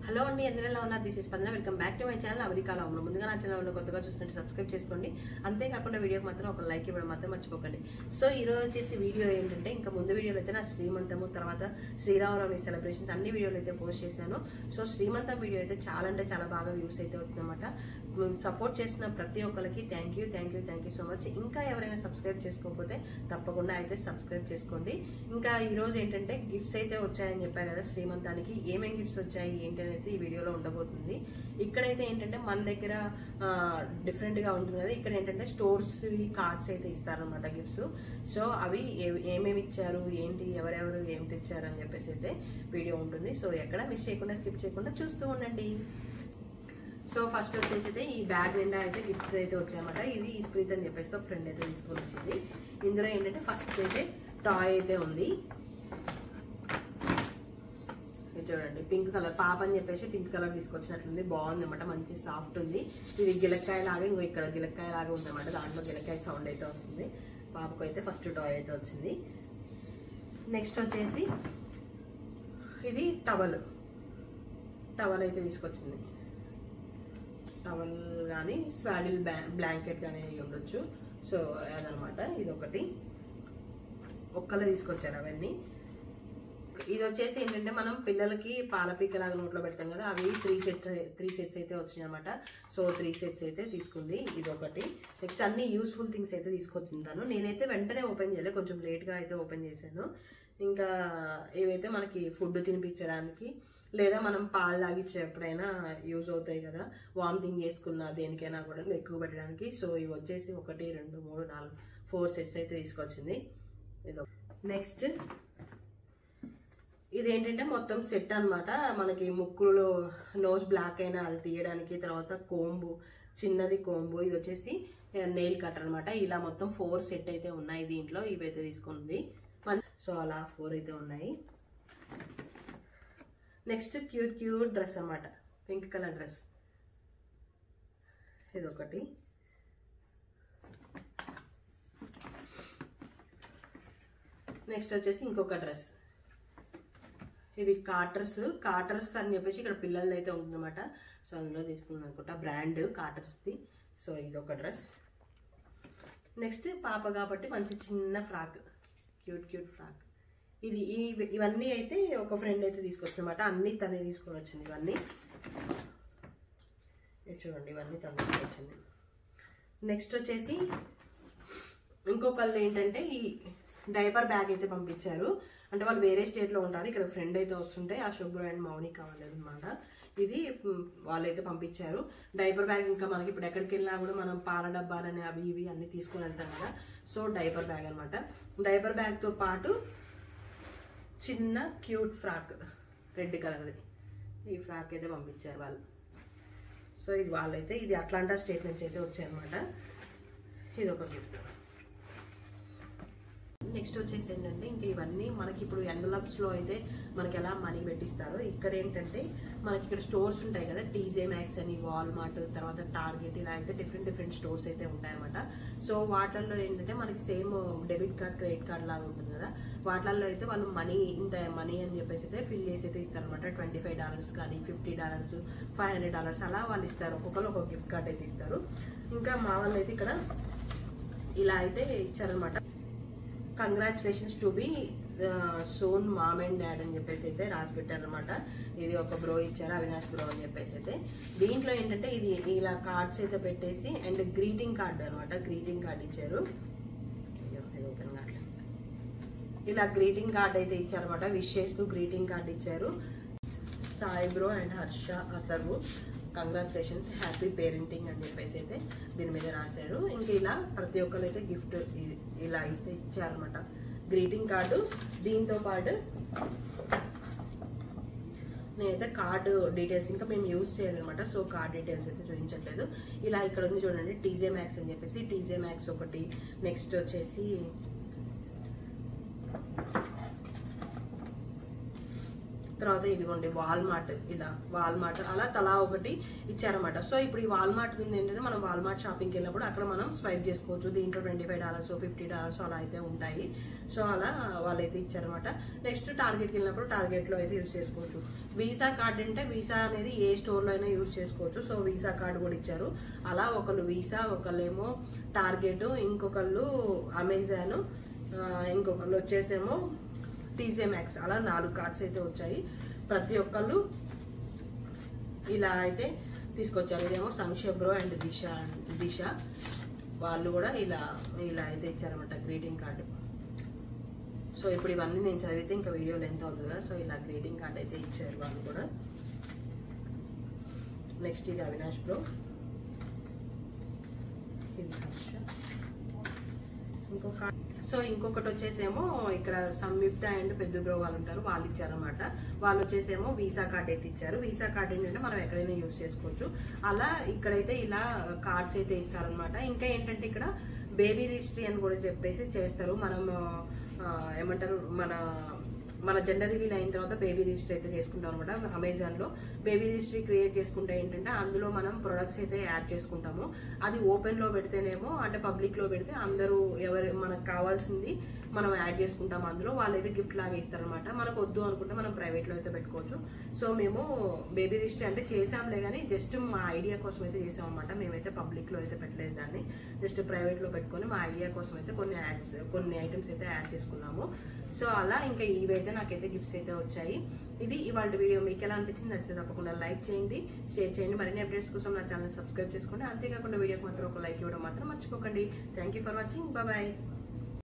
Hello అండి, అందరూ ఎలా ఉన్నారు? దిస్ ఇస్ స్పందన. Welcome back to my channel అమెరికాలో ఉన్నాం. ముందుగా నా ఛానల్లో కొత్తగా చూసినట్టు సబ్స్క్రైబ్ చేసుకోండి. అంతేకాకుండా వీడియోకి మాత్రం ఒక లైక్ ఇవ్వడం మాత్రం మర్చిపోకండి. సో ఈరోజు వచ్చేసి వీడియో ఏంటంటే, ఇంకా ముందు వీడియోలో అయితే నా శ్రీమంతము తర్వాత శ్రీరామనవమి సెలబ్రేషన్స్ అన్ని వీడియోలు అయితే పోస్ట్ చేశాను. సో శ్రీమంతం వీడియో అయితే చాలా అంటే చాలా బాగా వ్యూస్ అయితే అవుతుందన్నమాట. సపోర్ట్ చేసిన ప్రతి ఒక్కరికి థ్యాంక్ యూ సో మచ్. ఇంకా ఎవరైనా సబ్స్క్రైబ్ చేసుకోకపోతే తప్పకుండా అయితే సబ్స్క్రైబ్ చేసుకోండి. ఇంకా ఈరోజు ఏంటంటే గిఫ్ట్స్ అయితే వచ్చాయని చెప్పాను కదా, శ్రీమంతానికి ఏమేం గిఫ్ట్స్ వచ్చాయి ఏంటి అనేది ఈ వీడియోలో ఉండబోతుంది. ఇక్కడైతే ఏంటంటే మన దగ్గర డిఫరెంట్గా ఉంటుంది కదా, ఇక్కడ ఏంటంటే స్టోర్స్ కార్డ్స్ అయితే ఇస్తారనమాట గిఫ్ట్స్. సో అవి ఏమేమి ఇచ్చారు ఏంటి, ఎవరెవరు ఏం తెచ్చారు అని చెప్పేసి అయితే వీడియో ఉంటుంది. సో ఎక్కడ మిస్ చేయకుండా స్కిప్ చేయకుండా చూస్తూ ఉండండి. సో ఫస్ట్ వచ్చేసి అయితే ఈ బ్యాగ్ నిండా అయితే గిఫ్ట్స్ అయితే వచ్చాయన్నమాట. ఇది ఈ స్ప్రీత్ అని చెప్పేసి ఒక ఫ్రెండ్ అయితే తీసుకొని వచ్చింది. ఇందులో ఏంటంటే ఫస్ట్ అయితే టాయ్ అయితే ఉంది. చూడండి, పింక్ కలర్ పాప అని చెప్పేసి పింక్ కలర్ తీసుకొచ్చినట్లుంది. బాగుంది అనమాట, మంచి సాఫ్ట్ ఉంది. ఇది గిలక్కాయ లాగా, ఇంకో ఇక్కడ గిలక్కాయ లాగా ఉంది అనమాట. దాంట్లో గిలక్కాయ సౌండ్ అయితే వస్తుంది. పాపకు అయితే ఫస్ట్ టాయ్ అయితే వచ్చింది. నెక్స్ట్ వచ్చేసి ఇది టవల్ అయితే తీసుకొచ్చింది. టవల్ కానీ స్వాడిల్ బ్లాంకెట్ కానీ ఉండొచ్చు. సో అదనమాట, ఇది ఒకటి ఒక్కలే తీసుకొచ్చారు అవన్నీ. ఇది వచ్చేసి ఏంటంటే మనం పిల్లలకి పాలపీకలాగా నోట్లో పెడతాం కదా, అవి త్రీ సెట్స్ అయితే వచ్చినాయి అనమాట. సో 3 సెట్స్ అయితే తీసుకుంది. ఇది ఒకటి. నెక్స్ట్ అన్ని యూస్ఫుల్ థింగ్స్ అయితే తీసుకొచ్చింటాను. నేనైతే వెంటనే ఓపెన్ చేయలేదు, కొంచెం లేట్గా అయితే ఓపెన్ చేశాను. ఇంకా ఇవైతే మనకి ఫుడ్ తినిపించడానికి లేదా మనం పాలు తాగిచ్చే ఎప్పుడైనా యూజ్ అవుతాయి కదా, వామిటింగ్ చేసుకున్న దేనికైనా కూడా ఎక్కువ పెట్టడానికి. సో ఇవి వచ్చేసి 1 2 3 4 4 సెట్స్ అయితే తీసుకొచ్చింది. ఇది నెక్స్ట్ ఇదేంటంటే మొత్తం సెట్ అనమాట. మనకి ముక్కులో నోస్ బ్లాక్ అయినా అది తీయడానికి, తర్వాత కోంబు, చిన్నది కోంబు, ఇది వచ్చేసి నెయిల్ కటర్ అనమాట. ఇలా మొత్తం 4 సెట్ అయితే ఉన్నాయి దీంట్లో. ఇవైతే తీసుకుంది. సో అలా 4 అయితే ఉన్నాయి. నెక్స్ట్ క్యూట్ డ్రెస్ అనమాట, పింక్ కలర్ డ్రెస్. ఇది ఒకటి. నెక్స్ట్ వచ్చేసి ఇంకొక డ్రెస్. ఇవి కాటర్స్ అని చెప్పేసి ఇక్కడ పిల్లలది అయితే ఉందన్నమాట. సో అందులో తీసుకున్నాను అనుకుంటా, బ్రాండ్ కాటర్స్ది. సో ఇది ఒక డ్రెస్. నెక్స్ట్ పాప కాబట్టి మంచి చిన్న ఫ్రాక్, క్యూట్ ఫ్రాక్. ఇవన్నీ అయితే ఒక ఫ్రెండ్ అయితే తీసుకొచ్చిందన్నమాట. అన్నీ తనే తీసుకొని వచ్చింది. ఇవన్నీ చూడండి, ఇవన్నీ తను తీసుకొచ్చింది. నెక్స్ట్ వచ్చేసి ఇంకొకళ్ళు ఏంటంటే ఈ డైపర్ బ్యాగ్ అయితే పంపించారు. అంటే వాళ్ళు వేరే స్టేట్లో ఉంటారు. ఇక్కడ ఫ్రెండ్ అయితే వస్తుంటే ఆ శుభ్ర అండ్ మౌనిక వాళ్ళదనమాట. ఇది వాళ్ళైతే పంపించారు డైపర్ బ్యాగ్. ఇంకా మనకి ఇప్పుడు ఎక్కడికి వెళ్ళినా కూడా మనం పాల డబ్బాలని అవి ఇవి అన్నీ తీసుకొని వెళ్తాం కదా. సో డైపర్ బ్యాగ్ అనమాట. డైపర్ బ్యాగ్తో పాటు చిన్న క్యూట్ ఫ్రాక్, రెడ్ కలర్ది. ఈ ఫ్రాక్ అయితే పంపించారు వాళ్ళు. సో ఇది వాళ్ళైతే, ఇది అట్లాంటా స్టేట్ నుంచి అయితే వచ్చాయన్నమాట. ఇది ఒక గిఫ్ట్. నెక్స్ట్ వచ్చేసి ఏంటంటే ఇంకా ఇవన్నీ మనకి ఇప్పుడు ఎన్వలప్స్లో అయితే మనకి ఎలా మనీ పెట్టిస్తారో, ఇక్కడ ఏంటంటే మనకి ఇక్కడ స్టోర్స్ ఉంటాయి కదా, టీజే మ్యాక్స్ అని, వాల్మార్ట్, తర్వాత టార్గెట్, ఇలా అయితే డిఫరెంట్ స్టోర్స్ అయితే ఉంటాయన్నమాట. సో వాటిల్లో ఏంటంటే మనకి same debit card credit card లాగా ఉంటుంది కదా, వాటిల్లో అయితే వాళ్ళు ఇంత మనీ అని చెప్పేసి అయితే ఫిల్ చేసి అయితే ఇస్తారనమాట. $25 కానీ $50 $500 అలా వాళ్ళు ఇస్తారు. ఒక్కొక్కరు ఒక్కొక్క గిఫ్ట్ కార్డ్ అయితే ఇస్తారు. ఇంకా మా వాళ్ళు అయితే ఇక్కడ ఇలా అయితే ఇచ్చారనమాట. Congratulations to be soon mom and dad అని చెప్పేసి అయితే రాసి పెట్టారనమాట. ఇది ఒక బ్రో ఇచ్చారు, అవినాష్ బ్రో అని చెప్పేసి అయితే. దీంట్లో ఏంటంటే ఇది ఇలా కార్డ్స్ అయితే పెట్టేసి అండ్ గ్రీటింగ్ కార్డ్ అనమాట, గ్రీటింగ్ కార్డ్ ఇచ్చారు. ఇలా గ్రీటింగ్ కార్డ్ అయితే ఇచ్చారనమాట. విష్ చేస్తూ గ్రీటింగ్ కార్డ్ ఇచ్చారు. సాయి బ్రో అండ్ హర్ష అతరు కంగ్రాచులేషన్స్, హ్యాపీ పేరెంటింగ్ అని చెప్పేసి అయితే దీని మీద రాశారు. ఇంకా ఇలా ప్రతి ఒక్కరు అయితే గిఫ్ట్ ఇలా అయితే ఇచ్చారనమాట, గ్రీటింగ్ కార్డు. దీంతో పాటు నేనైతే కార్డు డీటెయిల్స్ ఇంకా మేము యూజ్ చేయాలన్నమాట. సో కార్డ్ డీటెయిల్స్ అయితే చూపించట్లేదు. ఇలా ఇక్కడ ఉంది చూడండి, టీజే మ్యాక్స్ అని చెప్పేసి, టీజే మ్యాక్స్ ఒకటి. నెక్స్ట్ వచ్చేసి తర్వాత ఇదిగోండి వాల్మార్ట్, ఇలా వాల్మార్ట్ అలా తలా ఒకటి ఇచ్చారన్నమాట. సో ఇప్పుడు ఈ వాల్మార్ట్ ఏంటంటే మనం వాల్మార్ట్ షాపింగ్కి వెళ్ళినప్పుడు అక్కడ మనం స్వైప్ చేసుకోవచ్చు. దీంట్లో $25 $50 అలా అయితే ఉంటాయి. సో అలా వాళ్ళైతే ఇచ్చారన్నమాట. నెక్స్ట్ టార్గెట్కి వెళ్ళినప్పుడు టార్గెట్లో అయితే యూజ్ చేసుకోవచ్చు. వీసా కార్డ్ అంటే వీసా అనేది ఏ స్టోర్లో అయినా యూజ్ చేసుకోవచ్చు. సో వీసా కార్డు కూడా ఇచ్చారు. అలా ఒకళ్ళు వీసా, ఒకళ్ళేమో టార్గెట్, ఇంకొకళ్ళు అమెజాన్, ఇంకొకళ్ళు వచ్చేసేమో TJ Maxx, అలా 4 కార్డ్స్ అయితే వచ్చాయి. ప్రతి ఒక్కళ్ళు ఇలా అయితే తీసుకొచ్చారు. ఇదేమో సంక్షేప్ బ్రో అండ్ దిశ వాళ్ళు కూడా ఇలా అయితే ఇచ్చారన్నమాట గ్రీటింగ్ కార్డు. సో ఇప్పుడు ఇవన్నీ నేను చదివితే ఇంకా వీడియో లెంత్ అవుతుంది కదా. సో ఇలా గ్రీటింగ్ కార్డ్ అయితే ఇచ్చారు వాళ్ళు కూడా. నెక్స్ట్ ఇది అవినాష్ బ్రో, ఇది హర్ష. ఇంకొకటి వచ్చేసేమో ఇక్కడ సంయుక్త అండ్ పెద్ద బ్రో వాళ్ళు ఉంటారు, వాళ్ళు ఇచ్చారన్నమాట. వాళ్ళు వచ్చేసేమో వీసా కార్డ్ అయితే ఇచ్చారు. వీసా కార్డ్ ఏంటంటే మనం ఎక్కడైనా యూజ్ చేసుకోవచ్చు. అలా ఇక్కడైతే ఇలా కార్డ్స్ అయితే ఇస్తారనమాట. ఇంకా ఏంటంటే ఇక్కడ బేబీ రిజిస్ట్రీ అని కూడా చెప్పేసి చేస్తారు. మనం ఏమంటారు, మన జెండర్ రివీల్ అయిన తర్వాత బేబీ రిజిస్ట్రీ అయితే చేసుకుంటాం అనమాట. అమెజాన్లో బేబీ రిజిస్ట్రీ క్రియేట్ చేసుకుంటే ఏంటంటే అందులో మనం ప్రొడక్ట్స్ అయితే యాడ్ చేసుకుంటాము. అది ఓపెన్లో పెడితేనేమో అంటే పబ్లిక్లో పెడితే అందరూ మనకు కావాల్సింది మనం యాడ్ చేసుకుంటాం. అందులో వాళ్ళైతే గిఫ్ట్ లాగా ఇస్తారనమాట. మనకు వద్దు అనుకుంటే మనం ప్రైవేట్లో అయితే పెట్టుకోవచ్చు. సో మేము బేబీ రిజిస్ట్రీ అంటే చేసాంలే కానీ జస్ట్ మా ఐడియా కోసం అయితే చేసాం అనమాట. మేమైతే పబ్లిక్లో అయితే పెట్టలేదు దాన్ని, జస్ట్ ప్రైవేట్లో పెట్టుకొని మా ఐడియా కోసం అయితే కొన్ని ఐటమ్స్ అయితే యాడ్ చేసుకున్నాము. సో అలా ఇంకా ఇవైతే నాకైతే గిఫ్ట్స్ అయితే వచ్చాయి. ఇది ఇవాళ వీడియో. మీకు ఎలా అనిపించింది నచ్చితే తప్పకుండా లైక్ చేయండి, షేర్ చేయండి. మరిన్ని అప్డేట్స్ కోసం నా ఛానల్ సబ్స్క్రైబ్ చేసుకోండి. అంతేకాకుండా వీడియోకి మాత్రం ఒక లైక్ ఇవ్వడం మాత్రం మర్చిపోకండి. Thank you for watching. Bye.